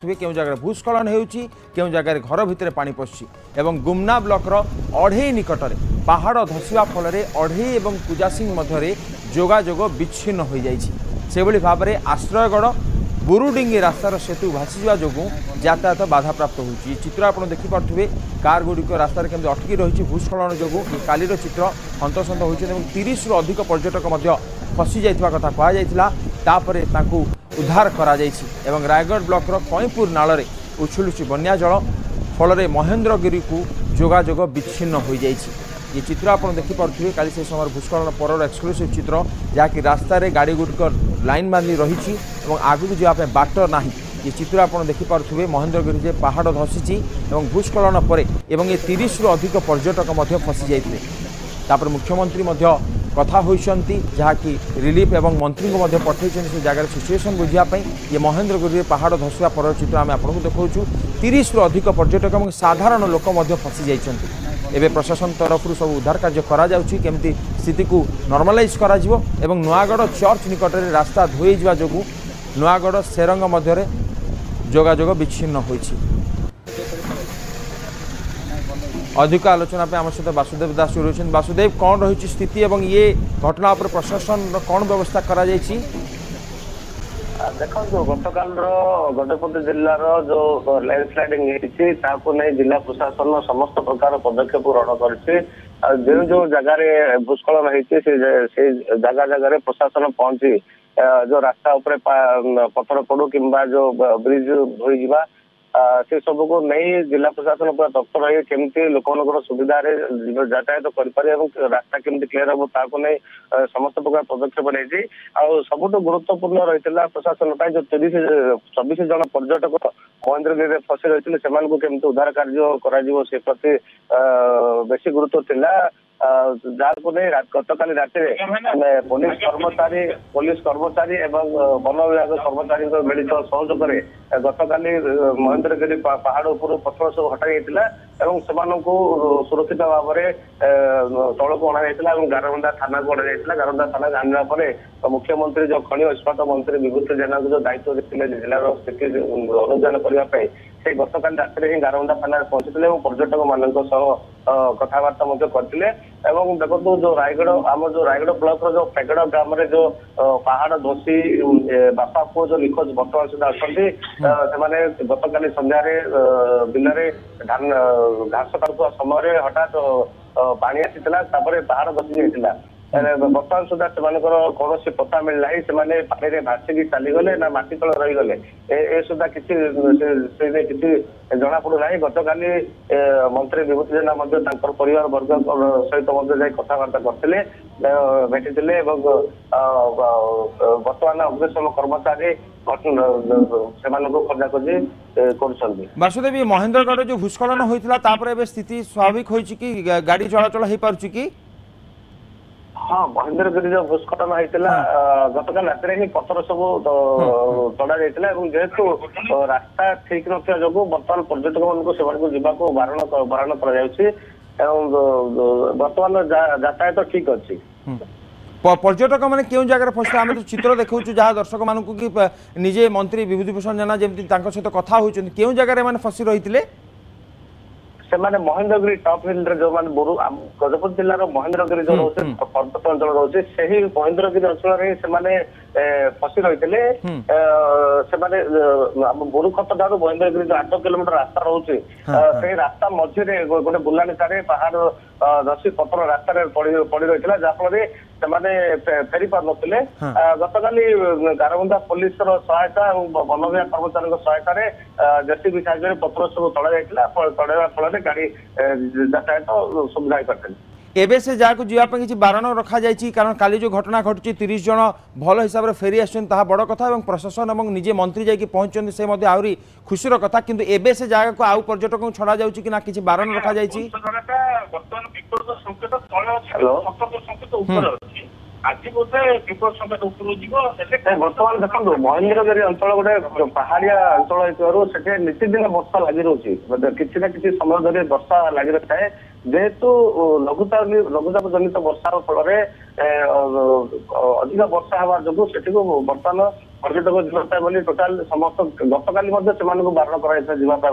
केउं जगह भूस्खलन होउची केउं जगह घर भितर पानी पशि एवं गुमना ब्लॉक अढ़ई निकट में पहाड़ धसवा फल अढ़ई और कुजासिंह मध्य जोगाजोग विच्छिन्न हो जाइए भाव में आश्रयगढ़ बुरुडिंगी रास्तार सेतु भासीजा जो यातायात बाधाप्राप्त होती चित्र आप देखिपे कार गुड़िक रास्त केमती अटकी रही भूस्खलन जो कालीर चित्र हंतसंत होती 30 रु अधिक पर्यटक फसी जाइथिबा कथा कहा जाइथिला तापरे ताकू उद्धार करा जाइछि एवं रायगढ़ ब्लॉक कईपुर नाल उछुलुछि बन्या जल फल महेंद्रगिरी को जोगाजोग विच्छिन्न हो जाइछि। ये चित्र आप देखिपे काली से समय भूस्खलन पर एक्सक्लूसिव चित्र जहाँकि रास्तार गाड़ी गुड़िक लाइन बांधि रही आगू जावाई बाट ना ये चित्र आप देखिपे महेंद्रगिरी से पहाड़ धसी और भूस्खलन पर ये 30 रु अधिक पर्यटक फसी जाते मुख्यमंत्री कथा होती जहाँकि रिलीफ एवं मंत्री को पठे से जगह सिचुएसन बुझापी ये महेंद्रगिरी पहाड़ धसवा पर चित्र आम आपको देखा 30 रु अधिक पर्यटक और साधारण लोक फसी जाइछन्ति। एवं प्रशासन तरफ सब उद्धार कार्य करमती स्थिति को नॉर्मलाइज करा एवं नुआगढ़ चर्च निकट में रास्ता धोई जो नुआगढ़ सेरंग मध्य जोगाजोग विच्छिन्न होइछि। अधिक आलोचना पे आम सहित वासुदेव दास जी रही वासुदेव कौन रही स्थिति एवं ये घटना पर प्रशासन कौन व्यवस्था करा जायछि? देखो गतकाल गजपति जिलार जो लैंडस्लाइडिंग नहीं जिला प्रशासन समस्त प्रकार पदक्षेप ग्रहण कर जो जगार भूस्खलन होती जगह प्रशासन पहुंची जो रास्ता उपर पत्थर पड़ू कि जो ब्रिज धोई से सब को नहीं जिला प्रशासन पूरा तत्पर रही केमती लोक सुविधा यातायात कर रास्ता केमती क्लियर हम ताको नहीं समस्त प्रकार पदक्षेप नहीं सबुठ गुरुत्वपूर्ण रही प्रशासन जो 24 जन पर्यटक महेंद्रगिरी फसी रही केमती उद्धार कार्य प्रति बेसी गुरुत्व थिला जहाँ को नहीं गतकाली राति पुलिस कर्मचारी एवं वन विभाग कर्मचारी मिलित सहयोग गतकाली महेंद्रगिरी पहाड़ उपर पथर सब हटाई सुरक्षित भाव में तौक अणा गारबंदा थाना को अणा गारबंदा थाना आने पर मुख्यमंत्री जो खनि इस्पात मंत्री विभूति जेना जो दायित्व देते जिलार स्थिति अनुधान करने से गतकाली रात ही गारबंदा थाना पहुंची और पर्यटक मान कथबार्ता करते देखो जो रायगढ़ आम जो रायगढ़ ब्लॉक जो पेगड़ ग्राम जो पहाड़ धसी बापा पुओ जो निखोज बर्तमान सुधा अच्छा गतकाली संध्यारे बिलरे धान घास काटुवा समय हठात पानी आसीला पहाड़ धसी जाइए बर्तमान सुधा कौन पता मिलना से पानी में भासिकी चलीगले ना माटी तल रहीगले ए सुधा किसी जना पड़ूना गतकाली मंत्री विभूति जेना परिवार वर्ग सहित कथबार्ता करते भेटी बर्तमान अग्निशम कर्मचारी खोजाखोजी कर वासुदेव महेंद्रगढ़ जो भूस्खलन होता स्थिति स्वाभाविक हो गाड़ी चलाचल हो पार्ची कि? हाँ महेंद्रगिरी जो भूस्खलन होता गतकाल रात ही पथर सब तड़ा जाता जेहेतु रास्ता ठीक ना जो बर्तमान पर्यटक मान बारण कर बर्तमान यातायात ठीक अच्छी। पर्यटक मैंने क्यों जगह फसले आम तो चित्र देखा जहाँ दर्शक मानू कि निजे मंत्री विभूतिभूषण जेना जमी सहित कथा होती क्यों जगह मैंने फसी रही से महेंद्रगिरी टॉप हिल जो गजपति जिलार महेंद्रगिरी जो रोचे पर्वत अंचल रोचे से महेंद्रगिरी अंचल फसी रही बुरुखत ठार महेंद्रगिरी जो 8 किलोमीटर रास्ता रोचे से रास्ता मझे गोटे बुलानीचारे पहाड़ धसी पत्थर रास्तार पड़ रही जहाँफल फेरी पार नथिले गतकाली गारबंदा पुलिस सहायता और वन विभाग कर्मचारी सहायता जेसीबी साहाय्य पत्थर सब तड़ा फल गाड़ी यातायात सुविधा करते एबे से जहाँ जावाई किसी बारण रखा जाइए कारण काली जो घटना घटी 30 जन भल हिसाब से फेरी आसान बड़ कथा और प्रशासन और निजे मंत्री जाकि पहुंचते से आहरी खुशीर कथा किंतु एबे से जगह को आउ पर्यटक को छड़ा जाउछि कि ना किसी बारण रखा जाइए? बर्तमान देखो महेंद्रगिरी अंचल गोटे पहाड़िया अंचल नितिदिन वर्षा लगी रही किसी ना किसी समय धरी वर्षा लगी रही है जेहेतु लघुचाप जनित वर्षार फल अधिक वर्षा हवा जो बर्तमान पर्यटक जीवा टोटाल समस्त गतकाली बारण कर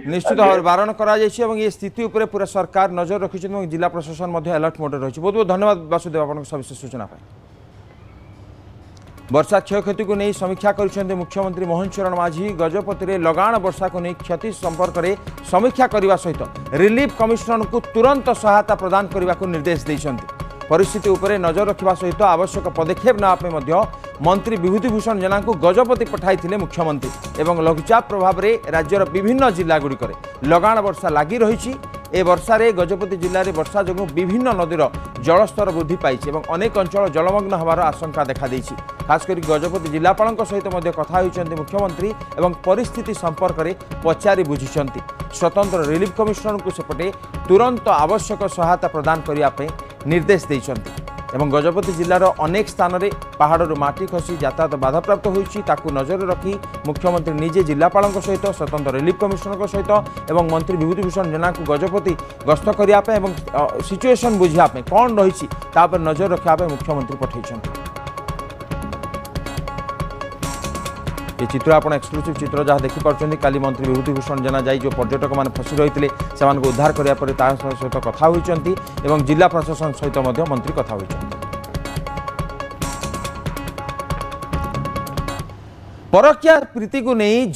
निश्चित भाव बारण करा ये स्थिति उपर पूरा सरकार नजर रखी जिला प्रशासन अलर्ट मोड रही बहुत बहुत धन्यवाद वासुदेव आपको सविशेष सूचना वर्षा क्षयक्षति को नहीं समीक्षा कर मुख्यमंत्री मोहन चरण माझी गजपति में लगाण वर्षा को नहीं क्षति संपर्क में समीक्षा करने सहित रिलीफ कमिशनर को तुरंत सहायता प्रदान करने को निर्देश देते परिस्थिति उपरे नजर रखा सहित आवश्यक पदक्षेप नापे मंत्री विभूतिभूषण जेना को गजपति पठाई मुख्यमंत्री एवं लघुचाप प्रभाव में राज्यर विभिन्न जिलागुड़िक लगाण वर्षा लगी रही ए वर्षा रे गजपति जिले में वर्षा जो विभिन्न नदीर जलस्तर वृद्धि पाई अनेक अंचल जलमग्न होवार आशंका देखा देछि खासकर गजपति जिलापाल सहित कथा होइछन्ति मुख्यमंत्री एवं परिस्थिति संपर्क में पचारि बुझिछन्ति स्वतंत्र रिलीफ कमिशनर को सेपटे तुरंत आवश्यक सहायता प्रदान करने निर्देश देइछन्ति एवं गजपति जिलार अनेक स्थान में पहाड़ू माटी खसी यातायात बाधाप्राप्त होइछि ताकू नजर रखी मुख्यमंत्री निजे जिलापाल सहित स्वतंत्र रिलीफ कमिशनर सहित एवं मंत्री विभूतिभूषण जेना को गजपति गस्त करने सिचुएसन बुझापे कौन रही नजर रखापे मुख्यमंत्री पठाई ये चित्र आप एक्सक्लूसिव चित्र जहाँ देखिपुं काली मंत्री विभूतिभूषण जेना जाई जो पर्यटक मैंने फसी रही से उद्धार करने सहित कथा होती जिला प्रशासन सहित मंत्री कथा होती परकिया प्रीति को नहीं